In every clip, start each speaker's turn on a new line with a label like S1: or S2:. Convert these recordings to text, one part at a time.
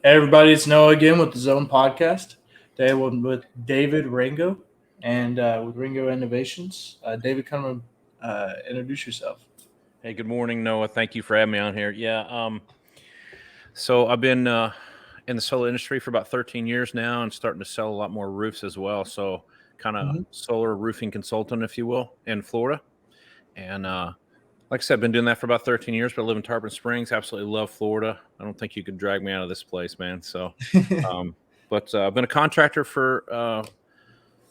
S1: Hey everybody, it's Noah again with the Zone Podcast. Today we're with David Ringo and with Ringo Innovations. David, come and introduce yourself.
S2: Hey, good morning, Noah. Thank you for having me on here. So I've been in the solar industry for about 13 years now and starting to sell a lot more roofs as well. So kind of
S1: hmm
S2: solar roofing consultant, if you will, in Florida. And like I said, I've been doing that for about 13 years, but I live in Tarpon Springs. Absolutely love Florida. I don't think you could drag me out of this place, man. Um, but I've been a contractor for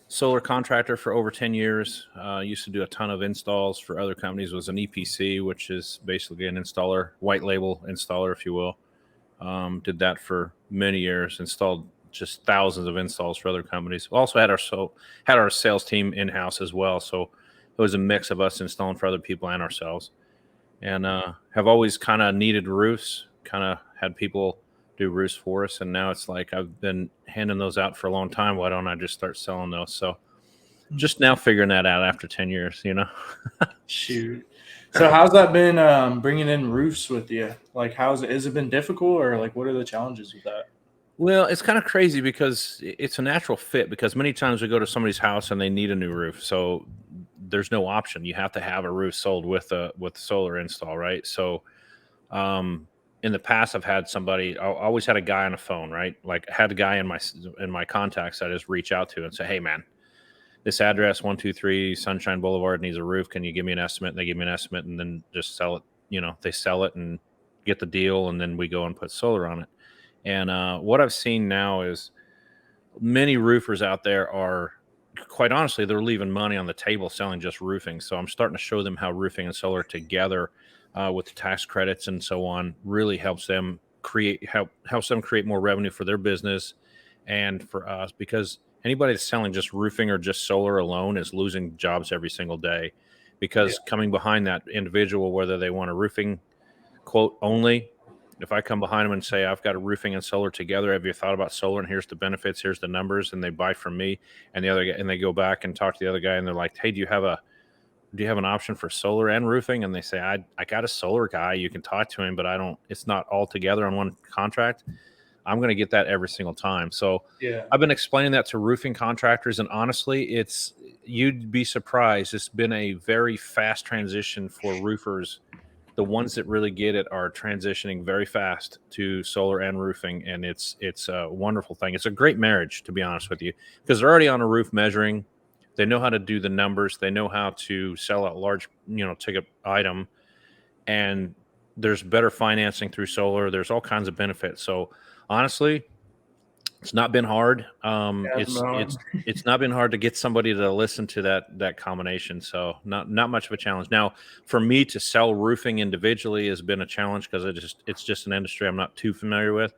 S2: solar contractor for over 10 years. Used to do a ton of installs for other companies. Was an EPC, which is basically an installer, white label installer, if you will. Did that for many years. Installed just thousands of installs for other companies. Also had our sales team in house as well. So it was a mix of us installing for other people and ourselves. And have always kind of needed roofs. Kind of had people do roofs for us, and now it's like I've been handing those out for a long time. Why don't I just start selling those? So just now figuring that out after 10 years, you know.
S1: Shoot. So how's that been bringing in roofs with you? Like, how's it? Has it been difficult, or like, what are the challenges with that?
S2: Well, it's kind of crazy because it's a natural fit, because many times we go to somebody's house and they need a new roof. So there's no option. You have to have a roof sold with solar install, right? So um in the past I've had somebody, I always had a guy on the phone, right? Like I had a guy in my contacts that I just reach out to and say, "Hey man, this address 123 Sunshine Boulevard needs a roof. Can you give me an estimate?" And they give me an estimate, and then just sell it. They sell it and get the deal, and then we go and put solar on it. And what I've seen now is many roofers out there are, quite honestly, they're leaving money on the table selling just roofing. So I'm starting to show them how roofing and solar together, with the tax credits and so on, really helps them create more revenue for their business and for us, because anybody that's selling just roofing or just solar alone is losing jobs every single day,
S1: Yeah.
S2: because coming behind that individual, whether they want a roofing quote only, if I come behind them and say, "I've got a roofing and solar together, have you thought about solar, and here's the benefits, here's the numbers," and they buy from me, and the other guy, and they go back and talk to the other guy, and they're like, "Hey, do you have an option for solar and roofing?" And they say, I got a solar guy, you can talk to him, but I don't, it's not all together on one contract." I'm going to get that every single time. So
S1: Yeah.
S2: I've been explaining that to roofing contractors, and honestly, you'd be surprised. It's been a very fast transition for roofers. The ones that really get it are transitioning very fast to solar and roofing, and it's a wonderful thing. It's a great marriage, to be honest with you, because they're already on a roof measuring. They know how to do the numbers. They know how to sell a large, ticket item, and there's better financing through solar. There's all kinds of benefits. So honestly, it's not been hard.
S1: Yeah,
S2: It's not been hard to get somebody to listen to that combination. So not much of a challenge. Now, for me to sell roofing individually has been a challenge, because it's just an industry I'm not too familiar with.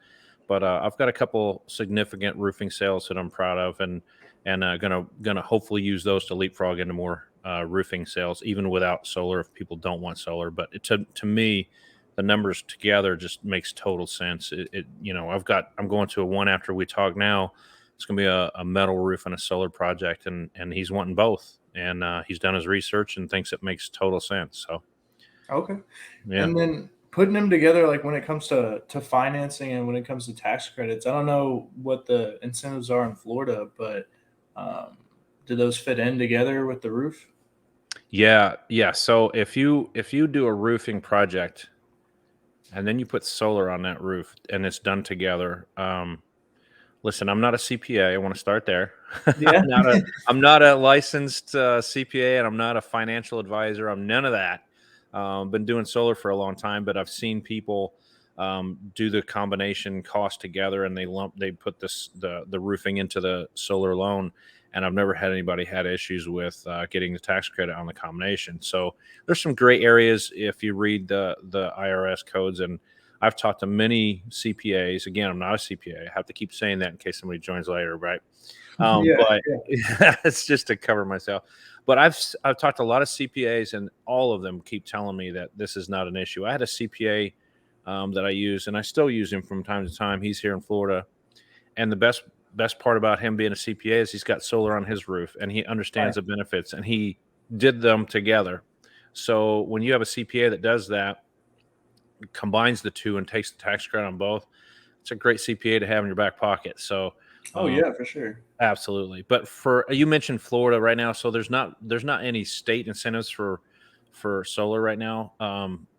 S2: But I've got a couple significant roofing sales that I'm proud of, and gonna hopefully use those to leapfrog into more roofing sales, even without solar, if people don't want solar. But to me, the numbers together just makes total sense. I'm going to a one after we talk now. It's going to be a metal roof and a solar project, and he's wanting both, and he's done his research and thinks it makes total sense. So
S1: Okay.
S2: yeah.
S1: And then putting them together, like when it comes to financing and when it comes to tax credits, I don't know what the incentives are in Florida, but um, do those fit in together with the roof?
S2: Yeah. So if you do a roofing project and then you put solar on that roof and it's done together, listen, I'm not a CPA. I want to start there.
S1: Yeah.
S2: I'm not a licensed CPA, and I'm not a financial advisor. I'm none of that. Been doing solar for a long time, but I've seen people do the combination cost together, and they put the roofing into the solar loan, and I've never had anybody had issues with getting the tax credit on the combination. So there's some gray areas if you read the IRS codes, and I've talked to many CPAs. Again, I'm not a CPA. I have to keep saying that in case somebody joins later, right?
S1: Yeah.
S2: But it's just to cover myself. But I've talked to a lot of CPAs, and all of them keep telling me that this is not an issue. I had a CPA that I use, and I still use him from time to time. He's here in Florida, and the best part about him being a CPA is he's got solar on his roof, and he
S1: Right.
S2: understands the benefits, and he did them together. So when you have a CPA that does that, combines the two, and takes the tax credit on both, it's a great CPA to have in your back pocket. So,
S1: Oh
S2: um,
S1: yeah, for sure.
S2: absolutely. But for you mentioned Florida right now, so there's not any state incentives for solar right now.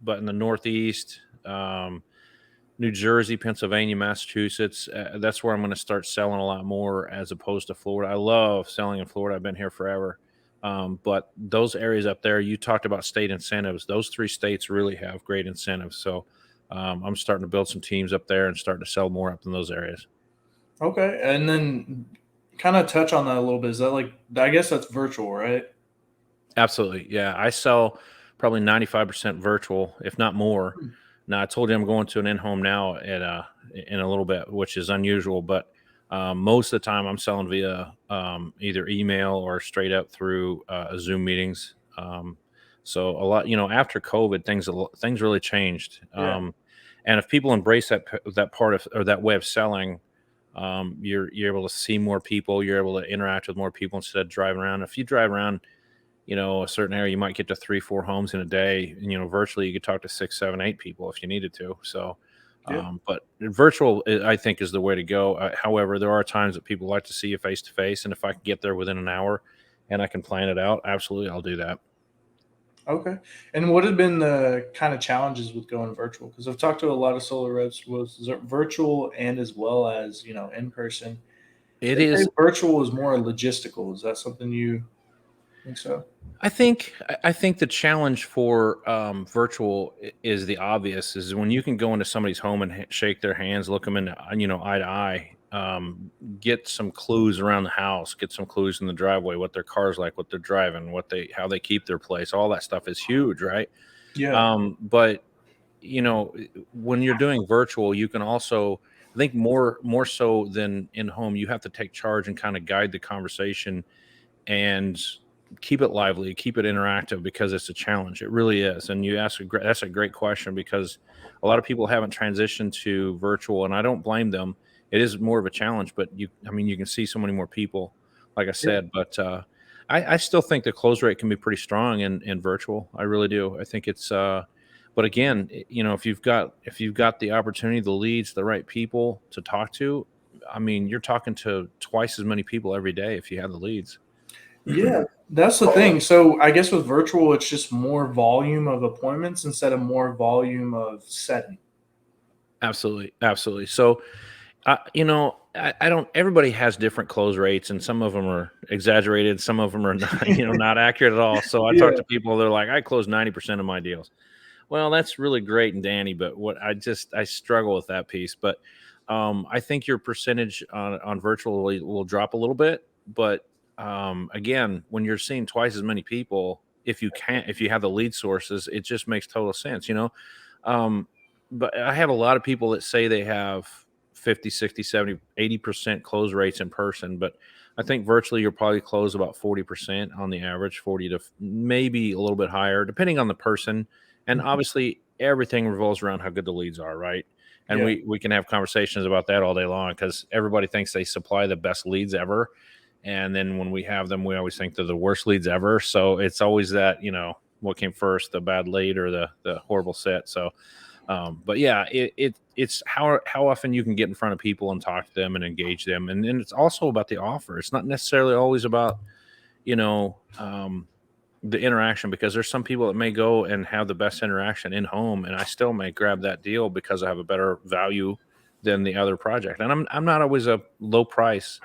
S2: But in the Northeast, New Jersey, Pennsylvania, Massachusetts, that's where I'm going to start selling a lot more as opposed to Florida. I love selling in Florida. I've been here forever. But those areas up there, you talked about state incentives. Those three states really have great incentives. So I'm starting to build some teams up there and starting to sell more up in those areas.
S1: Okay, and then kind of touch on that a little bit. Is that like I guess that's virtual, right?
S2: Absolutely. Yeah. I sell probably 95% virtual, if not more.
S1: Hmm.
S2: Now, I told you I'm going to an in home now in a little bit, which is unusual, but most of the time I'm selling via either email or straight up through Zoom meetings. So a lot, after COVID, things really changed.
S1: Yeah,
S2: And if people embrace that part of or that way of selling, you're able to see more people, you're able to interact with more people instead of driving around. If you drive around a certain area, you might get to 3, 4 homes in a day. And, virtually you could talk to 6, 7, 8 people if you needed to. So,
S1: yeah.
S2: but virtual, I think, is the way to go. However, there are times that people like to see you face to face. And if I can get there within an hour and I can plan it out, absolutely, I'll do that.
S1: Okay. And what have been the kind of challenges with going virtual? Because I've talked to a lot of solar reps was virtual and as well as in person.
S2: It
S1: They say
S2: is.
S1: virtual is more logistical. Is that something you think so?
S2: I think the challenge for virtual is the obvious is when you can go into somebody's home and shake their hands, look them in eye to eye, get some clues around the house, get some clues in the driveway, what their car's like, what they're driving, how they keep their place, all that stuff is huge, right?
S1: Yeah.
S2: But when you're doing virtual, you can also, I think, more so than in home, you have to take charge and kind of guide the conversation and keep it lively, keep it interactive because it's a challenge. It really is. And that's a great question because a lot of people haven't transitioned to virtual, and I don't blame them. It is more of a challenge, but you can see so many more people, like I
S1: Yeah.
S2: said. But I still think the close rate can be pretty strong in virtual. I really do. I think it's. But again, if you've got the opportunity, the leads, the right people to talk to, I mean, you're talking to twice as many people every day if you have the leads.
S1: Yeah. That's the thing. So I guess with virtual, it's just more volume of appointments instead of more volume of setting.
S2: Absolutely, absolutely. So, I don't. Everybody has different close rates, and some of them are exaggerated. Some of them are not, not accurate at all. So I talk
S1: Yeah.
S2: to people. They're like, I close 90% of my deals. Well, that's really great and dandy, but I struggle with that piece. But I think your percentage on virtual will drop a little bit. But again, when you're seeing twice as many people, if you have the lead sources, it just makes total sense. Um, but I have a lot of people that say they have 50, 60, 70, 80% close rates in person, but I think virtually you'll probably close about 40% on the average, 40 to maybe a little bit higher, depending on the person. And
S1: Mhm.
S2: obviously, everything revolves around how good the leads are, right? And
S1: Yeah.
S2: we can have conversations about that all day long because everybody thinks they supply the best leads ever. And then when we have them, we always think they're the worst leads ever. So it's always that, what came first, the bad lead or the horrible set. So but yeah, it's how often you can get in front of people and talk to them and engage them, and then it's also about the offer. It's not necessarily always about you know the interaction because there's some people that may go and have the best interaction in home, and I still may grab that deal because I have a better value than the other project, and I'm not always a low price.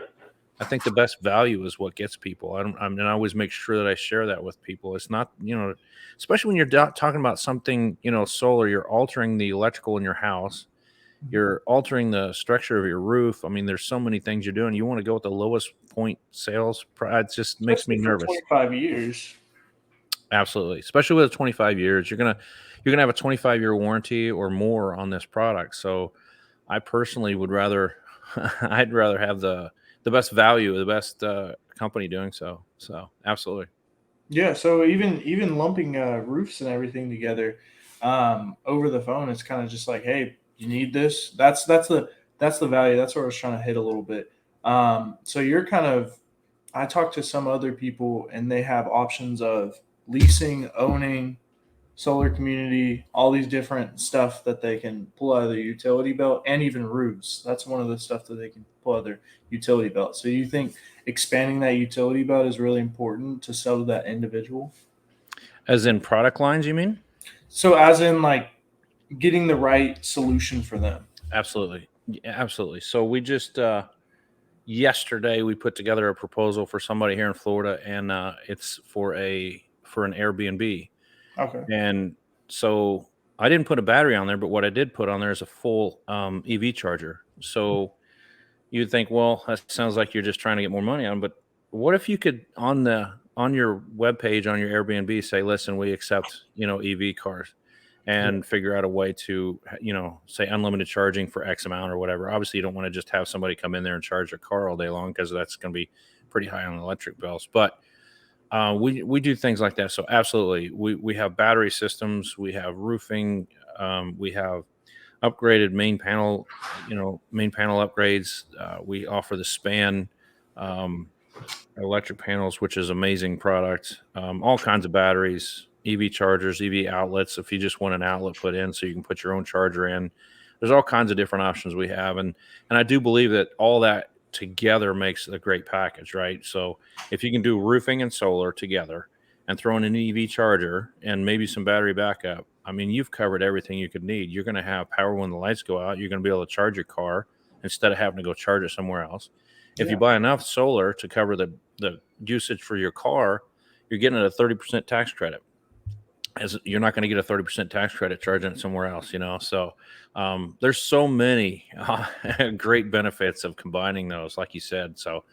S2: I think the best value is what gets people. And I always make sure that I share that with people. It's not, especially when you're talking about something, solar, you're altering the electrical in your house,
S1: Mhm.
S2: you're altering the structure of your roof. I mean, there's so many things you're doing. You want to go with the lowest point sales price. It just makes me
S1: Especially for
S2: nervous.
S1: 25 years.
S2: Absolutely. Especially with 25 years, you're gonna have a 25-year warranty or more on this product. So I personally would rather I'd rather have the best value, the best company doing so. So absolutely.
S1: Yeah, so even lumping roofs and everything together over the phone, it's kind of just like, hey, you need this. That's the value. That's what I was trying to hit a little bit. So you're kind of. I talked to some other people, and they have options of leasing, owning, solar community, all these different stuff that they can pull out of their utility belt, and even roofs. That's one of the stuff that they can pull out of their utility belt. So you think expanding that utility belt is really important to sell to that individual?
S2: As in product lines, you mean?
S1: So as in like getting the right solution for them.
S2: Absolutely. Yeah, absolutely. So we just yesterday we put together a proposal for somebody here in Florida, and it's for an Airbnb.
S1: Okay.
S2: And so I didn't put a battery on there, but what I did put on there is a full EV charger. So you'd think, well, that sounds like you're just trying to get more money on. But what if you could on your webpage on your Airbnb say, listen, we accept EV cars,
S1: Yeah.
S2: and figure out a way to say unlimited charging for X amount or whatever. Obviously, you don't want to just have somebody come in there and charge their car all day long, because that's going to be pretty high on electric bills. But we do things like that. So absolutely, we have battery systems, we have roofing, we have upgraded main panel upgrades. We offer the span um, electric panels, which is amazing product. All kinds of batteries, EV chargers, EV outlets. If you just want an outlet put in, so you can put your own charger in, there's all kinds of different options we have, and I do believe that all that together makes a great package, right? So if you can do roofing and solar together, and throw in an EV charger and maybe some battery backup, I mean, you've covered everything you could need. You're going to have power when the lights go out. You're going to be able to charge your car instead of having to go charge it somewhere else. If you
S1: Yeah.
S2: buy enough solar to cover the usage for your car, you're getting a 30% tax credit. As you're not going to get a 30% tax credit charging it somewhere else, So there's so many great benefits of combining those, like you said. So,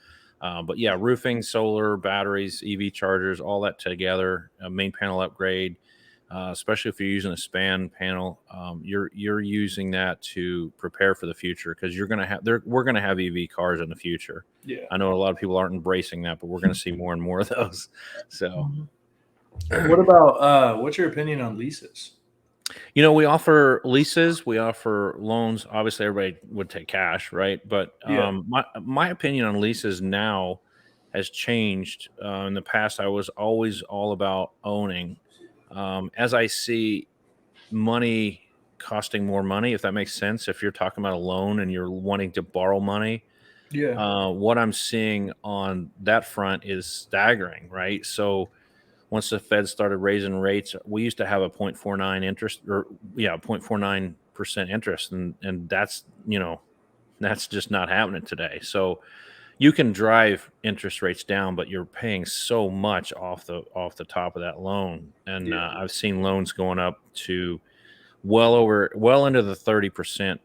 S2: but yeah, roofing, solar, batteries, EV chargers, all that together, a main panel upgrade. Especially if you're using a span panel, you're using that to prepare for the future, because we're going to have EV cars in the future.
S1: Yeah.
S2: I know a lot of people aren't embracing that, but we're going to see more and more of those. So,
S1: What about what's your opinion on leases?
S2: we offer leases, we offer loans. Obviously, everybody would take cash, right? But
S1: Yeah.
S2: my opinion on leases now has changed. In the past, I was always all about owning. As I see money costing more money, if that makes sense, if you're talking about a loan and you're wanting to borrow money,
S1: Yeah.
S2: what I'm seeing on that front is staggering, right? So once the Fed started raising rates, we used to have a 0.49 interest, or 0.49% interest, and that's just not happening today. So you can drive interest rates down, but you're paying so much off the top of that loan. And
S1: Yeah.
S2: I've seen loans going up to well into the 30%,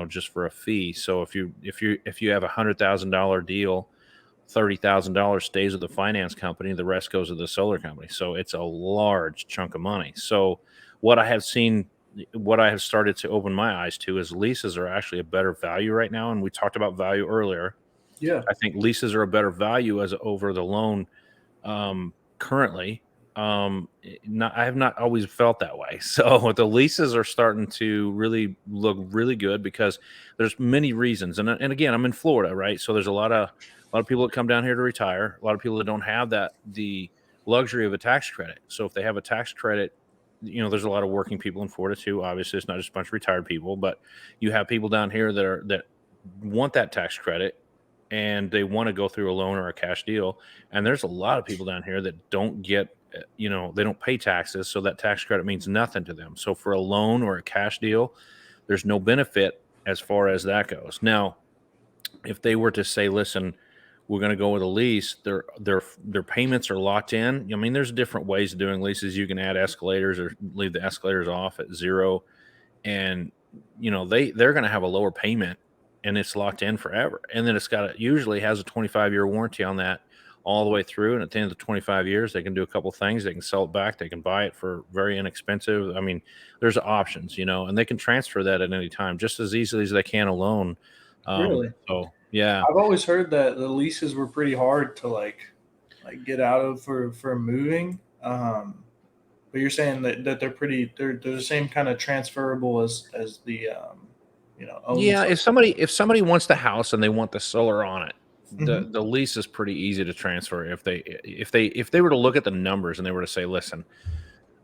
S2: just for a fee. So if you have $100,000 deal, $30,000 stays with the finance company, the rest goes to the solar company. So it's a large chunk of money. So what I have seen, what I have started to open my eyes to, is leases are actually a better value right now. And we talked about value earlier.
S1: Yeah.
S2: I think leases are a better value as over the loan currently. I have not always felt that way. So the leases are starting to really look really good, because there's many reasons. And again, I'm in Florida, right? So there's a lot of people that come down here to retire. A lot of people that don't have the luxury of a tax credit. So if they have a tax credit, there's a lot of working people in Florida too. Obviously, it's not just a bunch of retired people, but you have people down here that want that tax credit, and they want to go through a loan or a cash deal. And there's a lot of people down here that don't get, they don't pay taxes. So that tax credit means nothing to them. So for a loan or a cash deal, there's no benefit as far as that goes. Now, if they were to say, listen, we're going to go with a lease, their payments are locked in. I mean, there's different ways of doing leases. You can add escalators or leave the escalators off at zero, and they're going to have a lower payment, and it's locked in forever. And then usually has a 25-year warranty on that all the way through. And at the end of the 25 years, they can do a couple things. They can sell it back. They can buy it for very inexpensive. I mean, there's options, and they can transfer that at any time just as easily as they can a loan.
S1: Really?
S2: So yeah.
S1: I've always heard that the leases were pretty hard to get out of for moving. But you're saying that they're the same kind of transferable as the own
S2: Yeah,
S1: stuff.
S2: if somebody wants the house and they want the solar on it,
S1: Hmm.
S2: the lease is pretty easy to transfer. If they were to look at the numbers and they were to say, listen,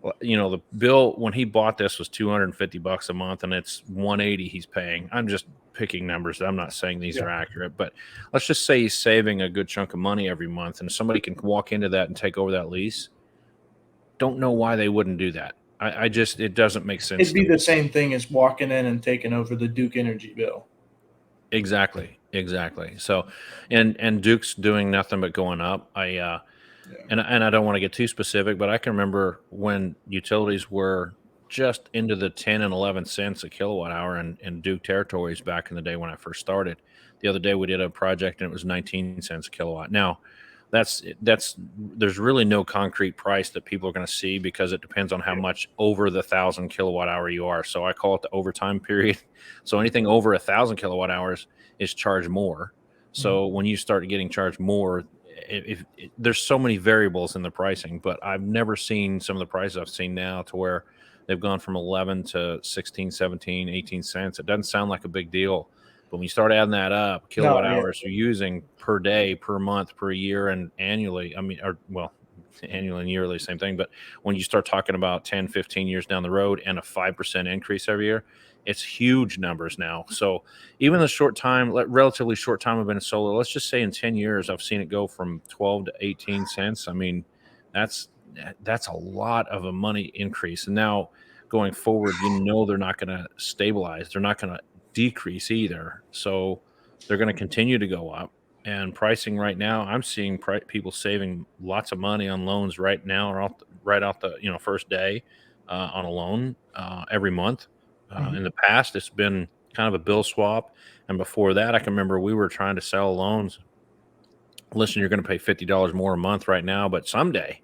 S2: The bill when he bought this was $250 a month, and it's 180 he's paying. I'm just picking numbers. I'm not saying these
S1: Yeah.
S2: are accurate, but let's just say he's saving a good chunk of money every month, and somebody can walk into that and take over that lease. Don't know why they wouldn't do that. I just it doesn't make sense
S1: It'd
S2: to
S1: be
S2: me.
S1: the same thing as walking in and taking over the Duke Energy bill.
S2: Exactly. So, and Duke's doing nothing but going up.
S1: Yeah.
S2: And I don't want to get too specific, but I can remember when utilities were just into the 10 and 11 cents a kilowatt hour in Duke territories back in the day when I first started. The other day we did a project and it was 19 cents a kilowatt. Now, that's there's really no concrete price that people are going to see because it depends on how much over the 1,000 kilowatt hour you are. So I call it the overtime period. So anything over 1,000 kilowatt hours is charged more. So when you start getting charged more, there's so many variables in the pricing, but I've never seen some of the prices I've seen now to where they've gone from 11 to 16, 17, 18 cents. It doesn't sound like a big deal, but when you start adding that up,
S1: No,
S2: kilowatt
S1: yeah.
S2: hours you're using per day, per month, per year, and annually, annually and yearly, same thing. But when you start talking about 10, 15 years down the road and a 5% increase every year, it's huge numbers now. So even the relatively short time I've been in solar, let's just say in 10 years, I've seen it go from 12 to 18 cents. I mean, that's a lot of a money increase. And now going forward, they're not going to stabilize. They're not going to decrease either. So they're going to continue to go up. And pricing right now, I'm seeing people saving lots of money on loans right now, or right off the first day on a loan every month. In the past, it's been kind of a bill swap, and before that, I can remember we were trying to sell loans. Listen, you're going to pay $50 more a month right now, but someday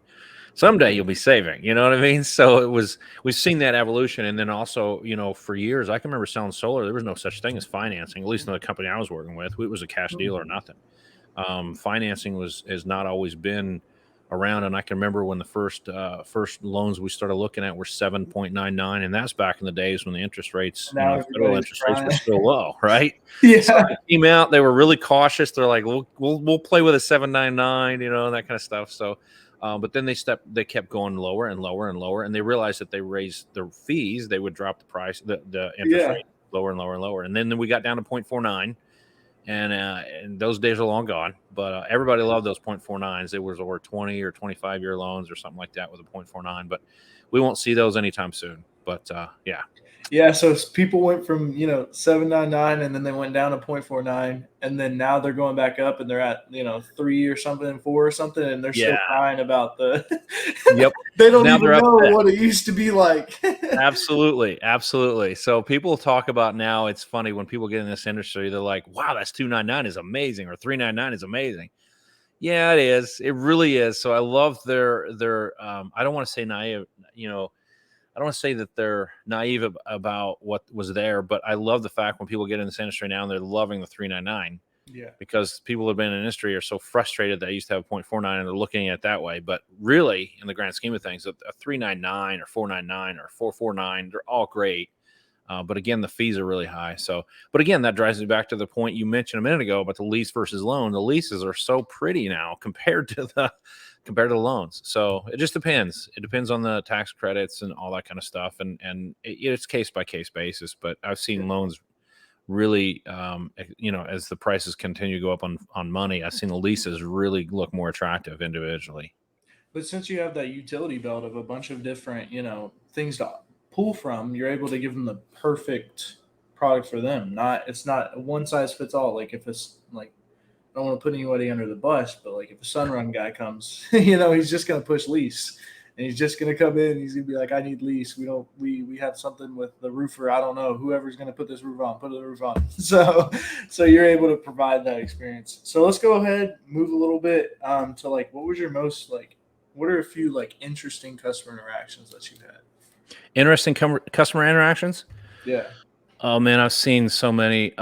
S2: you'll be saving. You know what I mean? So we've seen that evolution, and then also for years, I can remember selling solar. There was no such thing as financing, at least in the company I was working with. It was a cash deal or nothing. Financing has not always been around, and I can remember when the first loans we started looking at were 7.99, and that's back in the days when the interest rates,
S1: Now
S2: federal
S1: everybody's
S2: interest rates were
S1: crying.
S2: still low, right? So
S1: Yeah.
S2: they came out, they were really cautious. They're like, we'll play with a 7.99, that kind of stuff. So. But then they kept going lower and lower and lower, and they realized that they raised their fees, they would drop the price, the interest
S1: Yeah.
S2: rate lower and lower and lower, and then we got down to 0.49. And those days are long gone. But everybody loved those 0.49s. It was over 20 or 25-year loans or something like that with a 0.49. But we won't see those anytime soon. But yeah.
S1: Yeah, so people went from 7.99 and then they went down to 0.49, and then now they're going back up and they're at 3 or something, 4 or something, and they're still
S2: Yeah.
S1: crying about the.
S2: Yep.
S1: They don't
S2: Now
S1: even
S2: they're
S1: know
S2: upset.
S1: what it used to be like.
S2: Absolutely. So people talk about now. It's funny when people get in this industry, they're like, "Wow, that's 299 is amazing," or 399 is amazing. Yeah, it is. It really is. So I love their. I don't want to say naive. I don't want to say that they're naive about what was there, but I love the fact when people get in this industry now and they're loving the 399
S1: Yeah.
S2: because people who have been in the industry are so frustrated that I used to have a 0.49 and they're looking at it that way. But really, in the grand scheme of things, a 399 or 499 or 449, they're all great. But again, the fees are really high. So, but again, that drives me back to the point you mentioned a minute ago about the lease versus loan. The leases are so pretty now compared to the loans. So it just depends. It depends on the tax credits and all that kind of stuff, and it's case by case basis. But I've seen loans really, as the prices continue to go up on money, I've seen the leases really look more attractive individually.
S1: But since you have that utility belt of a bunch of different, things to pull from, you're able to give them the perfect product for them. It's not one size fits all. Like if it's like, I don't want to put anybody under the bus, but like if a Sunrun guy comes, he's just gonna push lease. And he's just gonna come in and he's gonna be like, I need lease. We have something with the roofer. I don't know. Whoever's gonna put this roof on, put the roof on. So you're able to provide that experience. So let's go ahead, move a little bit to like what was your most like what are a few like interesting customer interactions that you've had?
S2: Interesting customer interactions.
S1: Yeah.
S2: Oh man, I've seen so many.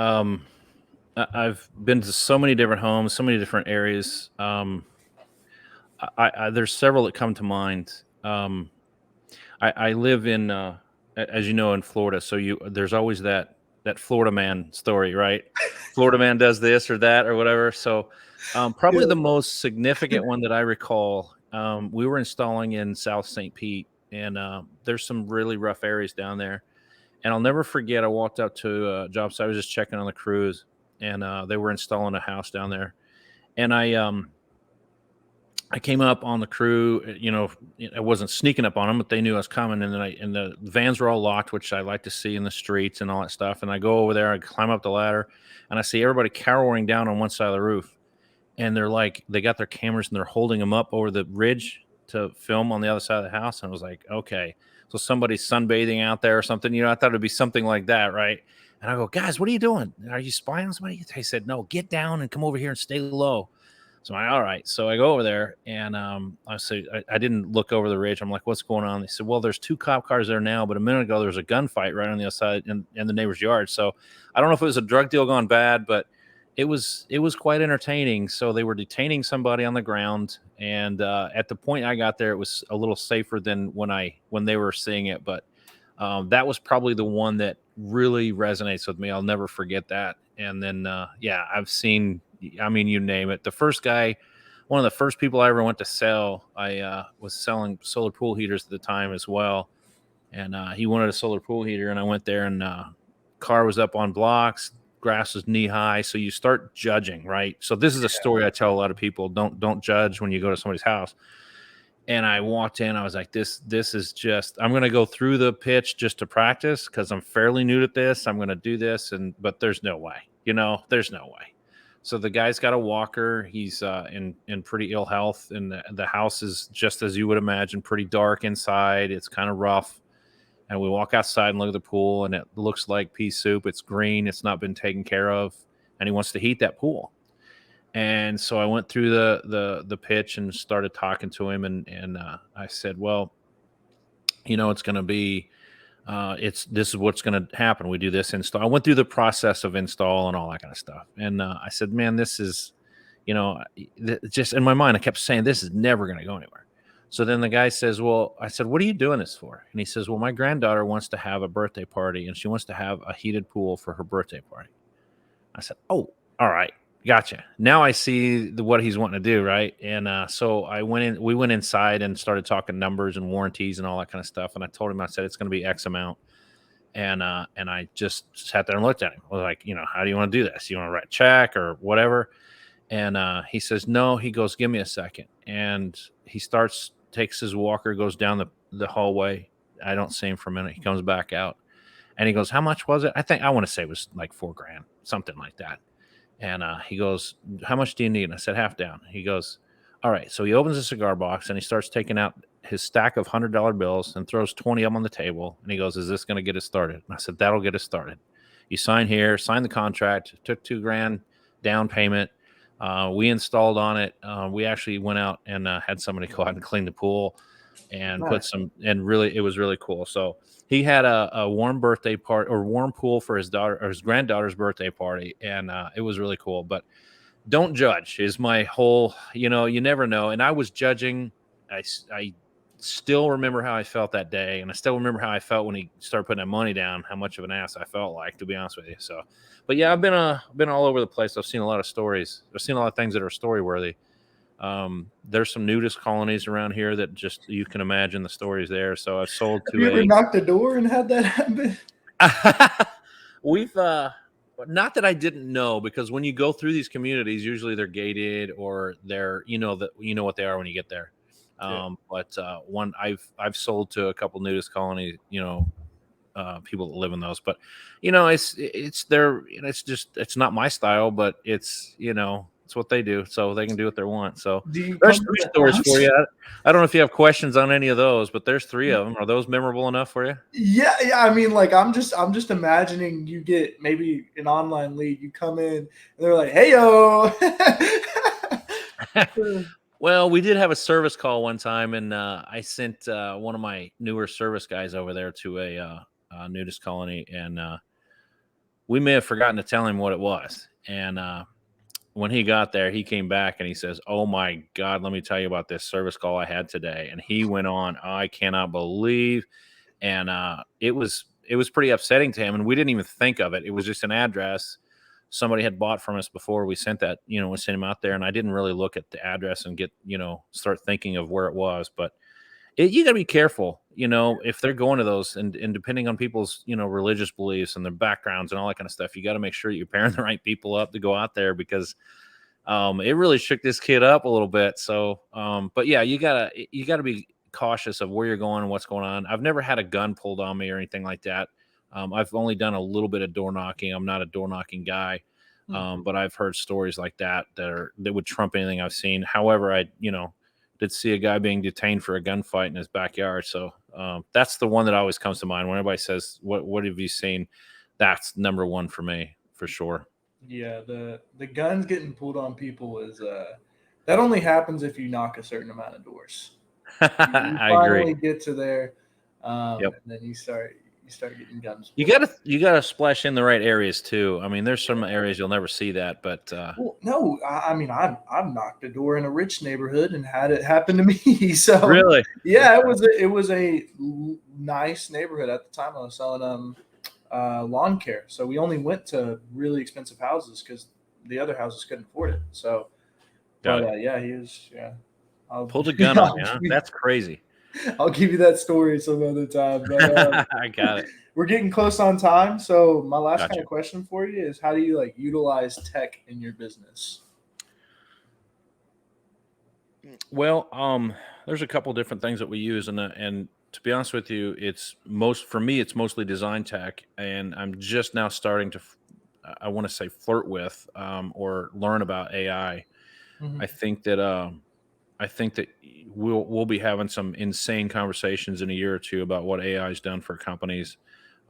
S2: I've been to so many different homes, so many different areas. There's several that come to mind. I live in, as you know, in Florida, so there's always that Florida man story, right? Florida man does this or that or whatever. So probably
S1: Yeah.
S2: the most significant one that I recall, we were installing in South St. Pete, and there's some really rough areas down there. And I'll never forget, I walked up to a job site. I was just checking on the crews, and they were installing a house down there. And I came up on the crew. I wasn't sneaking up on them, but they knew I was coming. And then and the vans were all locked, which I like to see in the streets and all that stuff. And I go over there, I climb up the ladder, and I see everybody cowering down on one side of the roof. And they got their cameras and they're holding them up over the ridge to film on the other side of the house. And I was like, okay, so somebody's sunbathing out there or something. I thought it'd be something like that, right? And I go, guys, what are you doing? Are you spying on somebody? They said, no, get down and come over here and stay low. So I'm like, all right. So I go over there, and I didn't look over the ridge. I'm like, what's going on? They said, well, there's 2 cop cars there now, but a minute ago there was a gunfight right on the other side in the neighbor's yard. So I don't know if it was a drug deal gone bad, but it was quite entertaining. So they were detaining somebody on the ground, and at the point I got there, it was a little safer than when they were seeing it. But that was probably the one that really resonates with me. I'll never forget that. And then I've seen, I mean, you name it. The first guy, one of the first people I ever went to sell, I was selling solar pool heaters at the time as well. And he wanted a solar pool heater, and I went there, and car was up on blocks, grass was knee high. So you start judging, right? So this is a story I tell a lot of people: don't judge when you go to somebody's house. And I walked in, I was like, this is just, I'm going to go through the pitch just to practice because I'm fairly new at this. I'm going to do this, but there's no way, there's no way. So the guy's got a walker. He's in pretty ill health, and the house is just as you would imagine, pretty dark inside. It's kind of rough. And we walk outside and look at the pool, and it looks like pea soup. It's green. It's not been taken care of, and he wants to heat that pool. And so I went through the pitch and started talking to him, and I said, well, it's going to be this is what's going to happen. We do this install. I went through the process of install and all that kind of stuff, and I said, man, this is, just in my mind, I kept saying this is never going to go anywhere. So then the guy says, well, I said, what are you doing this for? And he says, well, my granddaughter wants to have a birthday party, and she wants to have a heated pool for her birthday party. I said, oh, all right. Gotcha. Now I see what he's wanting to do, right? And so we went inside and started talking numbers and warranties and all that kind of stuff. And I told him, I said, it's going to be X amount. And I just sat there and looked at him. I was like, how do you want to do this? You want to write a check or whatever? And he says, no. He goes, give me a second. And he takes his walker, goes down the hallway. I don't see him for a minute. He comes back out, and he goes, how much was it? I want to say it was like $4,000, something like that. And he goes, how much do you need? And I said, half down. He goes, all right. So he opens a cigar box, and he starts taking out his stack of $100 bills and throws 20 of them on the table. And he goes, is this going to get us started? And I said, that'll get us started. You sign here, sign the contract, took $2,000 down payment. We installed on it. We actually went out and had somebody go out and clean the pool and it was really cool. So he had a warm birthday party or warm pool for his daughter or his granddaughter's birthday party. And it was really cool, but don't judge is my whole, you never know. And I was judging. I still remember how I felt that day. And I still remember how I felt when he started putting that money down, how much of an ass I felt like, to be honest with you. So, but yeah, I've been all over the place. I've seen a lot of stories. I've seen a lot of things that are story worthy. There's some nudist colonies around here that just, you can imagine the stories there. So I've sold to
S1: Have you ever knocked the door and had that happen?
S2: We've not that I didn't know, because when you go through these communities, usually they're gated or they're, what they are when you get there. But one I've sold to a couple nudist colonies, people that live in those, but it's their, it's not my style, but it's it's what they do, so they can do what they want. So there's 3 stories for you. I don't know if you have questions on any of those, but there's 3 of them. Are those memorable enough for you?
S1: Yeah. I mean, like I'm just imagining you get maybe an online lead. You come in and they're like, "Hey yo."
S2: Well, we did have a service call one time, and I sent one of my newer service guys over there to a nudist colony, and we may have forgotten to tell him what it was. And when he got there, he came back and he says, oh my God, let me tell you about this service call I had today. And he went on, I cannot believe. And it was pretty upsetting to him. And we didn't even think of it. It was just an address somebody had bought from us before we sent that, we sent him out there. And I didn't really look at the address and get, start thinking of where it was. But You got to be careful, if they're going to those, and depending on people's, religious beliefs and their backgrounds and all that kind of stuff, you got to make sure you're pairing the right people up to go out there, because it really shook this kid up a little bit. So, but yeah, you gotta be cautious of where you're going and what's going on. I've never had a gun pulled on me or anything like that. I've only done a little bit of door knocking. I'm not a door knocking guy,
S1: Hmm.
S2: but I've heard stories like that would trump anything I've seen. However, I did see a guy being detained for a gunfight in his backyard. So that's the one that always comes to mind when everybody says, "What have you seen?" That's number one for me for sure.
S1: Yeah, the guns getting pulled on people is that only happens if you knock a certain amount of doors. You
S2: I agree.
S1: finally get to there,
S2: Yep.
S1: and then you start getting guns
S2: You
S1: pulled on.
S2: gotta splash in the right areas too. I mean, there's some areas you'll never see that, but
S1: Well, no, I mean I've knocked a door in a rich neighborhood and had it happen to me. So
S2: really,
S1: yeah, it was a nice neighborhood at the time. I was selling lawn care, so we only went to really expensive houses because the other houses couldn't afford it. So,
S2: got
S1: but
S2: it.
S1: yeah, he was yeah. I'll
S2: Pulled a gun on
S1: I'll
S2: you,
S1: give
S2: huh?
S1: you
S2: That's crazy.
S1: I'll give you that story some other time. But
S2: I got it.
S1: we're getting close on time. So my last kind
S2: Gotcha.
S1: of question for you is, how do you like utilize tech in your business?
S2: Well, there's a couple different things that we use, and to be honest with you, for me, it's mostly design tech, and I'm just now starting to, I want to say, flirt with or learn about AI. I
S1: Hmm.
S2: think that I think that we'll be having some insane conversations in a year or two about what AI has done for companies.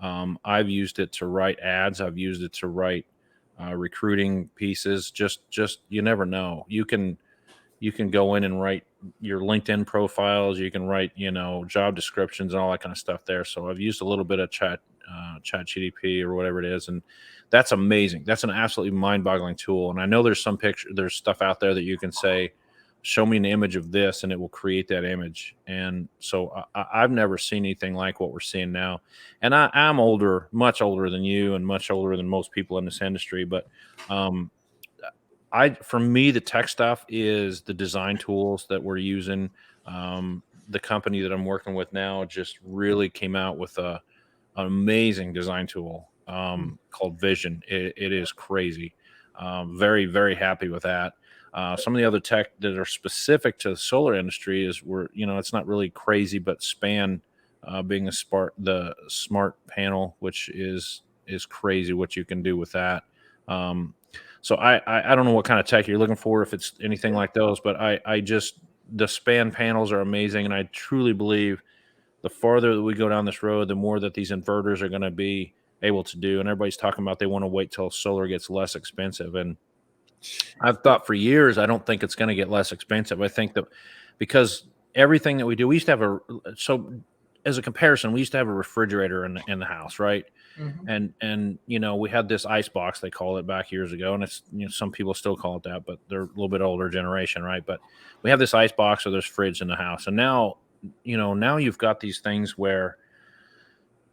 S2: I've used it to write ads. I've used it to write recruiting pieces. Just you never know. You can go in and write your LinkedIn profiles. You can write job descriptions and all that kind of stuff there. So I've used a little bit of Chat GDP or whatever it is, and that's amazing. That's an absolutely mind boggling tool. And I know there's stuff out there that you can say, show me an image of this, and it will create that image. And so I've never seen anything like what we're seeing now. And I'm older, much older than you, and much older than most people in this industry, but um, for me, the tech stuff is the design tools that we're using. The company that I'm working with now just really came out with an amazing design tool called Vision. It is crazy. Very, very happy with that. Some of the other tech that are specific to the solar industry it's not really crazy, but span being the smart panel, which is crazy what you can do with that. Um, so I don't know what kind of tech you're looking for, if it's anything
S1: Yeah.
S2: like those, but I just the span panels are amazing, and I truly believe the farther that we go down this road, the more that these inverters are going to be able to do. And everybody's talking about they want to wait till solar gets less expensive. And I've thought for years, I don't think it's going to get less expensive. I think that because everything that we do, we used to have so as a comparison, we used to have a refrigerator in the house, right?
S1: Hmm.
S2: And we had this ice box, they call it, back years ago, and it's some people still call it that, but they're a little bit older generation, right? But we have this ice box or this fridge in the house, and now you've got these things where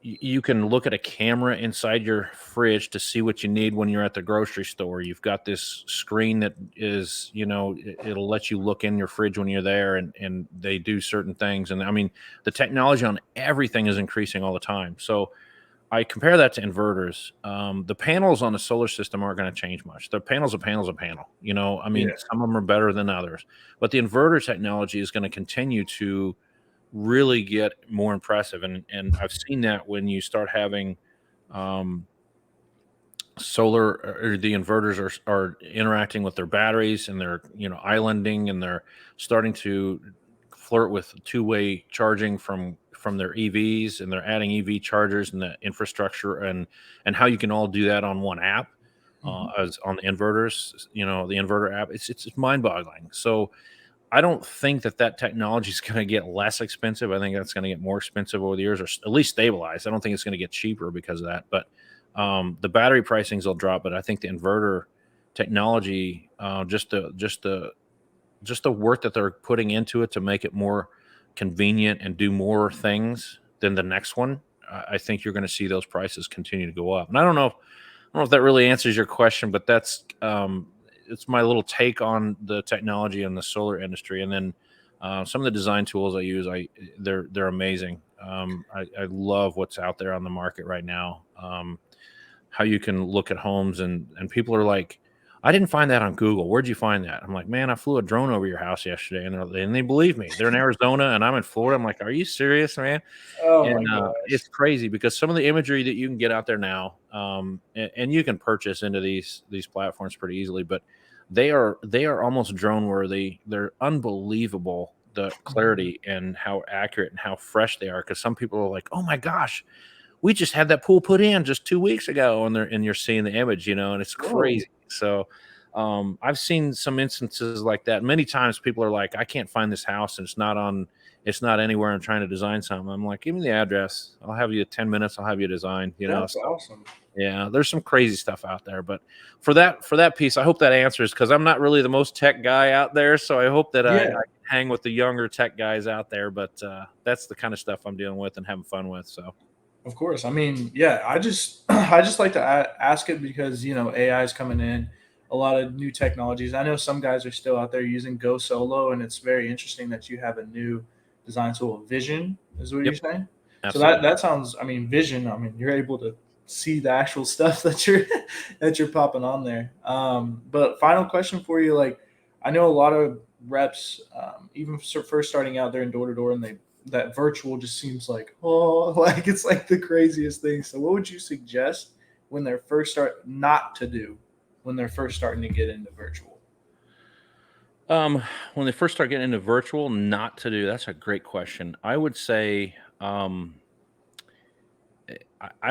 S2: you can look at a camera inside your fridge to see what you need when you're at the grocery store. You've got this screen that is, it'll let you look in your fridge when you're there, and they do certain things. And I mean, the technology on everything is increasing all the time. So I compare that to inverters. The panels on the solar system aren't going to change much. The panel's a panel's a panel. I mean,
S1: Yeah.
S2: some of them are better than others, but the inverter technology is going to continue to really get more impressive. And I've seen that when you start having um, solar, or the inverters are interacting with their batteries, and they're islanding, and they're starting to flirt with two-way charging from their EVs, and they're adding EV chargers and the infrastructure, and how you can all do that on one app,
S1: Hmm.
S2: as on the inverters, the inverter app. It's mind-boggling. So I don't think that technology is going to get less expensive. I think that's going to get more expensive over the years, or at least stabilize. I don't think it's going to get cheaper because of that. But the battery pricings will drop. But I think the inverter technology, just the work that they're putting into it to make it more convenient and do more things than the next one, I think you're going to see those prices continue to go up. And I don't know if that really answers your question, but that's it's my little take on the technology in the solar industry. And then Some of the design tools I use, they're amazing. I love what's out there on the market right now. How you can look at homes and people are like, I didn't find that on Google. Where'd you find that? I'm like, man, I flew a drone over your house yesterday, and they believe me. They're in Arizona and I'm in Florida. I'm like, are you serious, man?
S1: Oh my
S2: And
S1: gosh.
S2: it's crazy because some of the imagery that you can get out there now, and you can purchase into these platforms pretty easily, but they are almost drone worthy. They're unbelievable, the
S1: Mhm.
S2: clarity and how accurate and how fresh they are. Because some people are like, "Oh my gosh, we just had that pool put in just 2 weeks ago," and you're seeing the image, and it's
S1: Whoa.
S2: crazy. So I've seen some instances like that. Many times people are like, I can't find this house and it's not anywhere. I'm trying to design something. I'm like, give me the address. I'll have you 10 minutes. I'll have you design,
S1: That's
S2: So
S1: awesome.
S2: yeah, there's some crazy stuff out there. But for that piece, I hope that answers, because I'm not really the most tech guy out there. So I hope that I
S1: Yeah,
S2: can hang with the younger tech guys out there. But that's the kind of stuff I'm dealing with and having fun with. So
S1: of course. I mean, yeah, I just I just like to ask it because AI is coming in, a lot of new technologies. I know some guys are still out there using Go Solo, and it's very interesting that you have a new design tool, Vision, is what you're
S2: yep,
S1: saying. So that
S2: absolutely.
S1: that sounds. I mean, Vision. I mean, you're able to see the actual stuff that you're that you're popping on there. But final question for you, like I know a lot of reps, even first starting out, they're in door to door, and they that virtual just seems like like it's like the craziest thing. So what would you suggest when they're first start not to do when they're first starting to get into virtual?
S2: Um, when they first start getting into virtual, not to do, that's a great question. I would say, I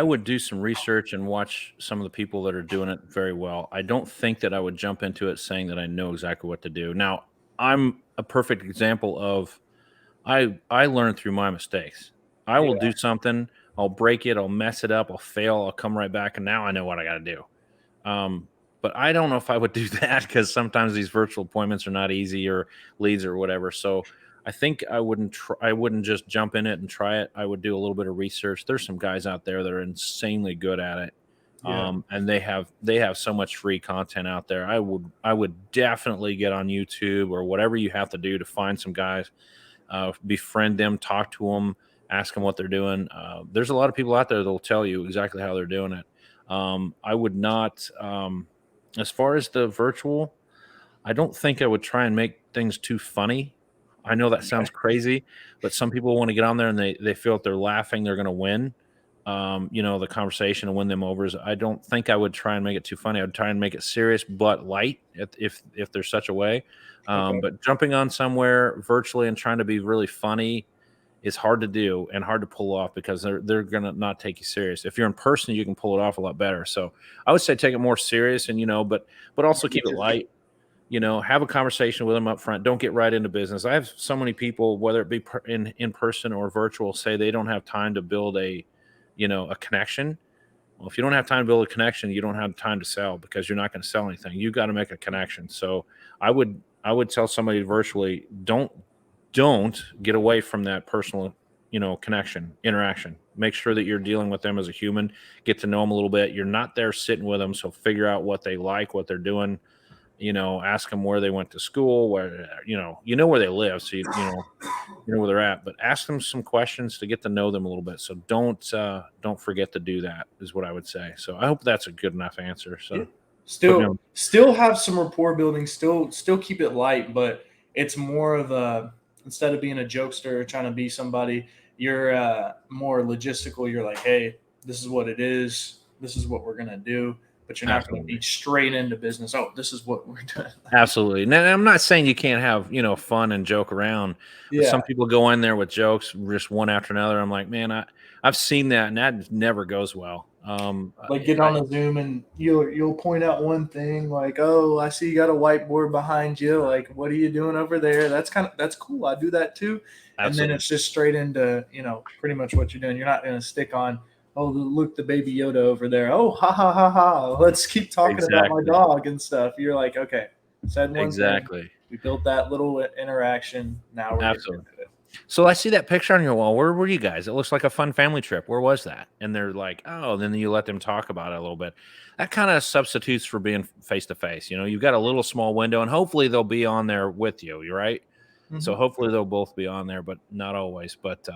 S2: would do some research and watch some of the people that are doing it very well. I don't think that I would jump into it saying that I know exactly what to do. Now, I'm a perfect example of I learn through my mistakes. I will
S1: Yeah,
S2: do something, I'll break it, I'll mess it up, I'll fail, I'll come right back, and now I know what I got to do. Um, but I don't know if I would do that because sometimes these virtual appointments are not easy, or leads or whatever. So I think I wouldn't just jump in it and try it. I would do a little bit of research. There's some guys out there that are insanely good at it.
S1: yeah,
S2: And they have so much free content out there. I would definitely get on YouTube or whatever you have to do to find some guys, befriend them, talk to them, ask them what they're doing. There's a lot of people out there that'll tell you exactly how they're doing it. I would not, as far as the virtual, I don't think I would try and make things too funny. I know that sounds
S1: okay,
S2: crazy, but some people want to get on there and they feel if they're laughing, they're going to win. The conversation and win them over. I don't think I would try and make it too funny. I would try and make it serious but light, if there's such a way.
S1: okay,
S2: But jumping on somewhere virtually and trying to be really funny is hard to do and hard to pull off because they're gonna not take you serious. If you're in person, you can pull it off a lot better. So I would say take it more serious, and but also
S1: make
S2: keep
S1: it
S2: it
S1: different.
S2: light. Have a conversation with them up front. Don't get right into business. I have so many people, whether it be in person or virtual, say they don't have time to build a connection. Well, if you don't have time to build a connection, you don't have time to sell, because you're not going to sell anything. You got to make a connection. So I would tell somebody virtually, don't get away from that personal, connection, interaction. Make sure that you're dealing with them as a human, get to know them a little bit. You're not there sitting with them, so figure out what they like, what they're doing. Ask them where they went to school, where where they live, so you know where they're at. But ask them some questions to get to know them a little bit. So don't forget to do that, is what I would say. So I hope that's a good enough answer.
S1: Yeah.
S2: So put me
S1: Still,
S2: on.
S1: still have some rapport building. Still keep it light, but it's more of a instead of being a jokester trying to be somebody, you're more logistical. You're like, hey, this is what it is. This is what we're gonna do. But you're not gonna be
S2: Absolutely.
S1: straight into business. Oh, this is what we're doing.
S2: Absolutely. Now, I'm not saying you can't have, fun and joke around, but some
S1: Yeah,
S2: people go in there with jokes just one after another. I'm like, man, I've seen that, and that never goes well.
S1: like get on a Zoom and you'll point out one thing like, oh, I see you got a whiteboard behind you. Like, what are you doing over there? That's cool. I do that too. And then
S2: Absolutely.
S1: it's just straight into pretty much what you're doing. You're not going to stick on, oh, look, the baby Yoda over there. Oh, ha ha ha ha. Let's keep talking about my
S2: Exactly.
S1: dog and stuff. You're like, okay, said one thing.
S2: Exactly.
S1: We built that little interaction. Now we're getting
S2: Absolutely.
S1: into it.
S2: So I see that picture on your wall. Where were you guys? It looks like a fun family trip. Where was that? And they're like, oh, then you let them talk about it a little bit. That kind of substitutes for being face to face. You've got a little small window, and hopefully they'll be on there with you. You're right. So
S1: Mhm.
S2: hopefully they'll both be on there, but not always. But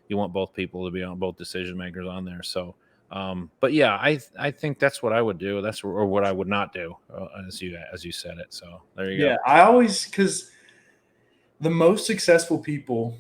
S2: you want both people to be on, both decision makers on there. So, but yeah, I think that's what I would do. That's or what I would not do, as you said it. So there you go.
S1: Yeah, I always because the most successful people,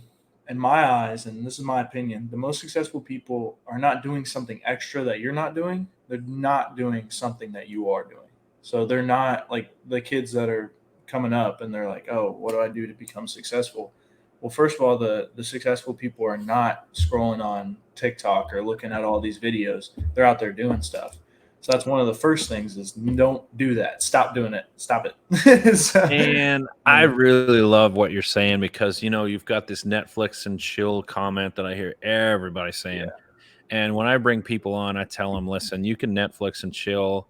S1: in my eyes, and this is my opinion, the most successful people are not doing something extra that you're not doing. They're not doing something that you are doing. So they're not like the kids that are coming up and they're like, oh, what do I do to become successful? Well, first of all, the successful people are not scrolling on TikTok or looking at all these videos. They're out there doing stuff. So that's one of the first things is don't do that. Stop doing it. Stop it. So,
S2: And I
S1: um,
S2: really love what you're saying because you've got this Netflix and chill comment that I hear everybody saying.
S1: yeah.
S2: And when I bring people on, I tell them, listen, you can Netflix and chill.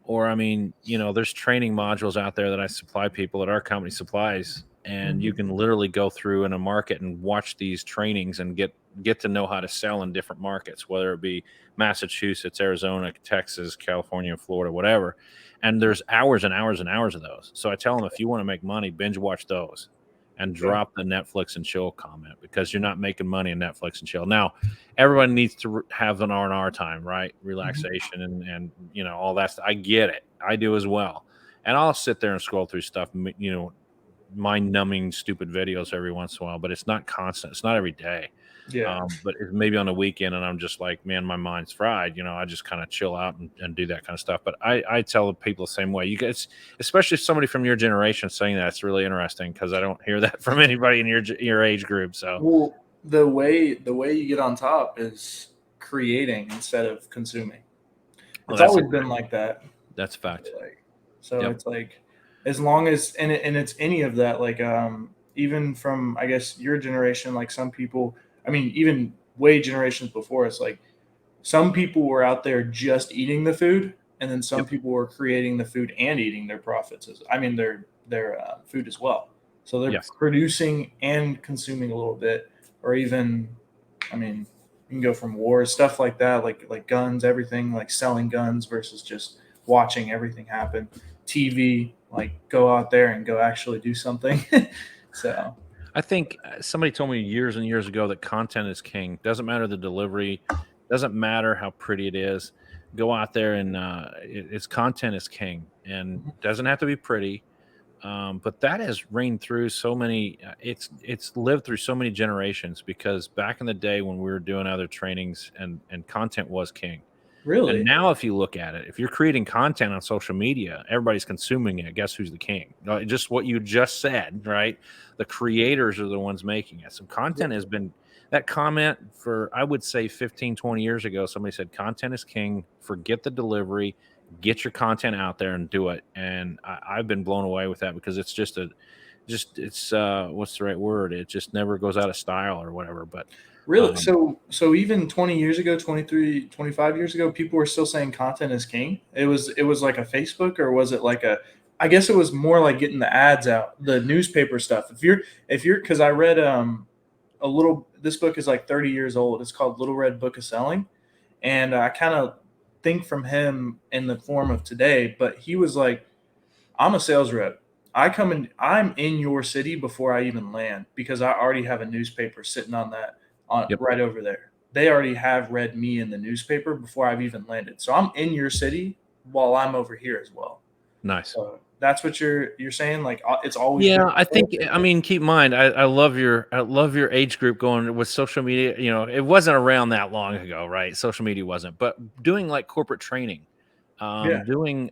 S2: Or, I mean, there's training modules out there that I supply people that our company supplies, and you
S1: Mhm.
S2: can literally go through in a market and watch these trainings and get to know how to sell in different markets, whether it be Massachusetts, Arizona, Texas, California, Florida, whatever. And there's hours and hours and hours of those. So I tell them, if you want to make money, binge watch those and
S1: Yeah.
S2: drop the Netflix and chill comment because you're not making money in Netflix and chill. Now, everyone needs to have an R&R time, right?
S1: Mhm.
S2: Relaxation and all that stuff. I get it. I do as well. And I'll sit there and scroll through stuff, mind numbing stupid videos every once in a while, but it's not constant. It's not every day.
S1: Yeah.
S2: But it's maybe on the weekend and I'm just like, man, my mind's fried. I just kind of chill out and do that kind of stuff. But I tell people the same way. You guys, especially somebody from your generation saying that, it's really interesting because I don't hear that from anybody in your age group. So
S1: Well, the way you get on top is creating instead of consuming.
S2: well,
S1: It's always been
S2: fact.
S1: like that.
S2: That's a
S1: I feel
S2: fact.
S1: like so
S2: Yep.
S1: it's like as long as and it's any of that like even from I guess your generation like some people I mean even way generations before us like some people were out there just eating the food and then some
S2: Yep.
S1: people were creating the food and eating their profits as I mean their food as well, so they're
S2: Yes.
S1: producing and consuming a little bit or even I mean you can go from wars stuff like that like guns everything like selling guns versus just watching everything happen, TV like go out there and go actually do something. So
S2: I think somebody told me years and years ago that content is king. Doesn't matter the delivery, doesn't matter how pretty it is. Go out there and it's content is king, and doesn't have to be pretty. But that has reigned through so many. It's lived through so many generations because back in the day when we were doing other trainings and content was king. And
S1: really,
S2: now, if you look at it, if you're creating content on social media, everybody's consuming it. Guess who's the king? Just what you just said, right? The creators are the ones making it. So, content has been that comment for, I would say, 15, 20 years ago. Somebody said, content is king. Forget the delivery, get your content out there and do it. And I've been blown away with that because it's it's, what's the right word? It just never goes out of style or whatever. But,
S1: really.
S2: um,
S1: So even 20 years ago, 23, 25 years ago, people were still saying content is king. It was like a Facebook or was it like a I guess it was more like getting the ads out, the newspaper stuff. If you're because I read a little this book is like 30 years old. It's called Little Red Book of Selling. And I kind of think from him in the form of today, but he was like, I'm a sales rep. I'm in your city before I even land because I already have a newspaper sitting on that on
S2: yep,
S1: right over there. They already have read me in the newspaper before I've even landed. So I'm in your city while I'm over here as well.
S2: nice.
S1: So that's what you're saying. Like it's always been
S2: Yeah, I
S1: that way?
S2: think I mean, keep in mind, I love your age group going with social media. It wasn't around that long ago, right? Social media wasn't, but doing like corporate training,
S1: Yeah,
S2: doing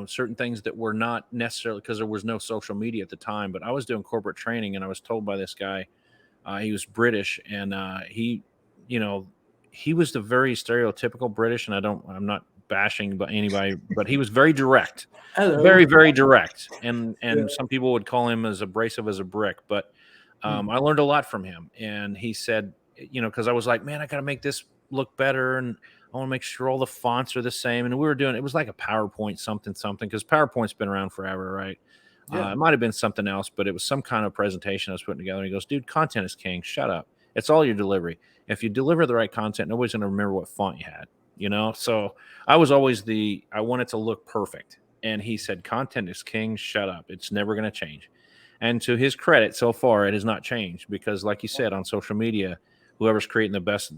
S2: certain things that were not necessarily because there was no social media at the time. But I was doing corporate training, and I was told by this guy, he was British, and you know, he was the very stereotypical British, and I'm not bashing but anybody, but he was very direct,
S1: hello.
S2: very, very direct, and
S1: Yeah.
S2: some people would call him as abrasive as a brick, but
S1: Hmm.
S2: I learned a lot from him. And he said, because I was like, man, I got to make this look better, and I want to make sure all the fonts are the same. And we were doing it was like a PowerPoint something because PowerPoint's been around forever, right?
S1: Yeah.
S2: It might have been something else, but it was some kind of presentation I was putting together. And he goes, dude, content is king. Shut up. It's all your delivery. If you deliver the right content, nobody's going to remember what font you had. So I was always I want it to look perfect. And he said, content is king. Shut up. It's never going to change. And to his credit, so far, it has not changed because, like you said, on social media, whoever's creating the best,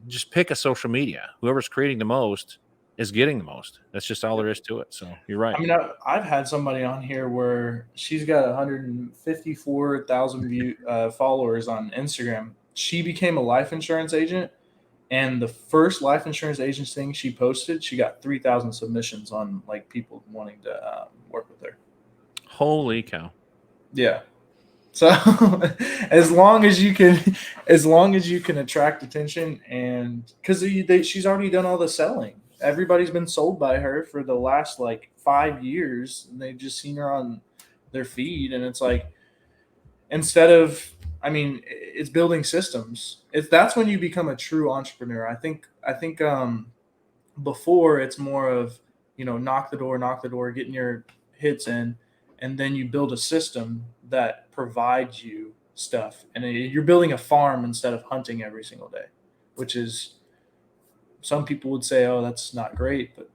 S2: just pick a social media. Whoever's creating the most is getting the most. That's just all there is to it. So you're right.
S1: I mean, I've had somebody on here where she's got 154,000 followers on Instagram. She became a life insurance agent, and the first life insurance agent thing she posted, she got 3,000 submissions on like people wanting to work with her.
S2: Holy cow!
S1: Yeah. So as long as you can, as long as you can attract attention, and because she's already done all the selling. Everybody's been sold by her for the last like 5 years, and they've just seen her on their feed, and it's like instead of, I mean, it's building systems. It's that's when you become a true entrepreneur. I think before it's more of, knock the door, getting your hits in, and then you build a system that provides you stuff, and you're building a farm instead of hunting every single day, which is, some people would say, oh, that's not great, but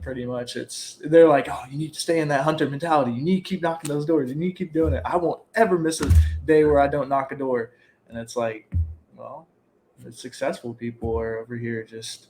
S1: pretty much they're like, oh, you need to stay in that hunter mentality, you need to keep knocking those doors, you need to keep doing it. I won't ever miss a day where I don't knock a door. And it's like, well, the successful people are over here just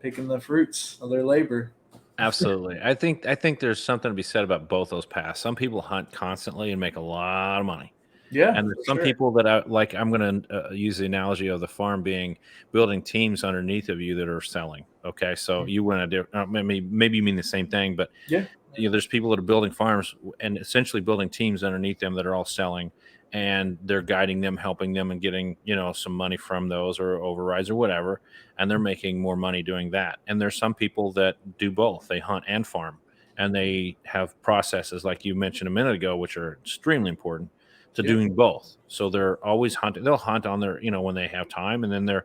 S1: picking the fruits of their labor.
S2: Absolutely. I think there's something to be said about both those paths. Some people hunt constantly and make a lot of money.
S1: Yeah,
S2: And
S1: for
S2: there's some
S1: sure.
S2: people that I'm going to use the analogy of the farm being building teams underneath of you that are selling. Okay. So you want to do, maybe you mean the same thing, but
S1: Yeah.
S2: there's people that are building farms and essentially building teams underneath them that are all selling, and they're guiding them, helping them, and getting some money from those or overrides or whatever, and they're making more money doing that. And there's some people that do both. They hunt and farm, and they have processes like you mentioned a minute ago, which are extremely important to
S1: Yeah.
S2: doing both. So they're always hunting. They'll hunt on their when they have time, and then they're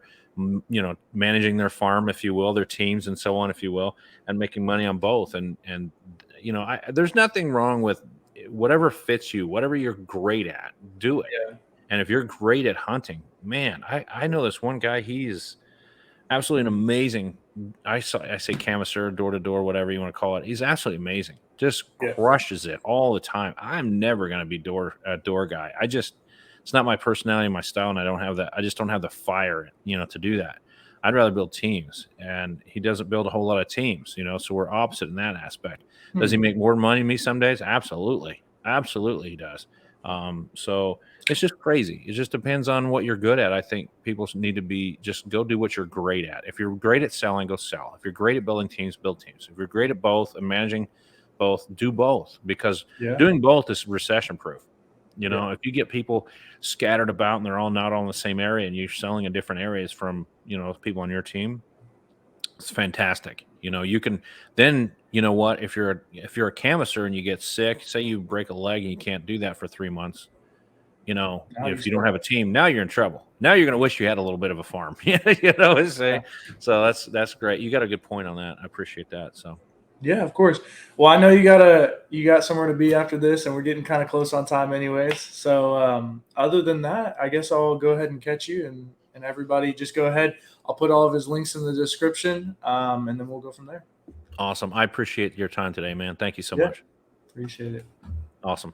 S2: managing their farm, if you will, their teams and so on, if you will, and making money on both. And there's nothing wrong with whatever fits you, whatever you're great at, do it.
S1: Yeah.
S2: And if you're great at hunting, man, I know this one guy. He's absolutely an amazing. I say canvasser, door to door, whatever you want to call it. He's absolutely amazing. Just
S1: Yeah.
S2: crushes it all the time. I'm never going to be a door guy. It's not my personality, my style, and I don't have that. I just don't have the fire, to do that. I'd rather build teams, and he doesn't build a whole lot of teams, So we're opposite in that aspect. Does he
S1: Hmm.
S2: make more money than me some days? Absolutely, absolutely, he does. So it's just crazy. It just depends on what you're good at. I think people need to be just go do what you're great at. If you're great at selling, go sell. If you're great at building teams, build teams. If you're great at both and managing both, do both, because
S1: Yeah.
S2: doing both is recession proof.
S1: Yeah.
S2: If you get people scattered about and they're all not all in the same area and you're selling in different areas from, people on your team, it's fantastic. You can then, what, if you're a canvasser and you get sick, say you break a leg and you can't do that for 3 months,
S1: Now you
S2: if you don't
S1: start.
S2: have a team, now you're in trouble. Now you're going to wish you had a little bit of a farm.
S1: Yeah.
S2: So that's great. You got a good point on that. I appreciate that. So
S1: Yeah, of course. Well, I know you got somewhere to be after this, and we're getting kind of close on time, anyways. So, other than that, I guess I'll go ahead and catch you, and everybody just go ahead. I'll put all of his links in the description, and then we'll go from there.
S2: awesome. I appreciate your time today, man. Thank you so
S1: Yeah,
S2: much.
S1: appreciate it.
S2: Awesome.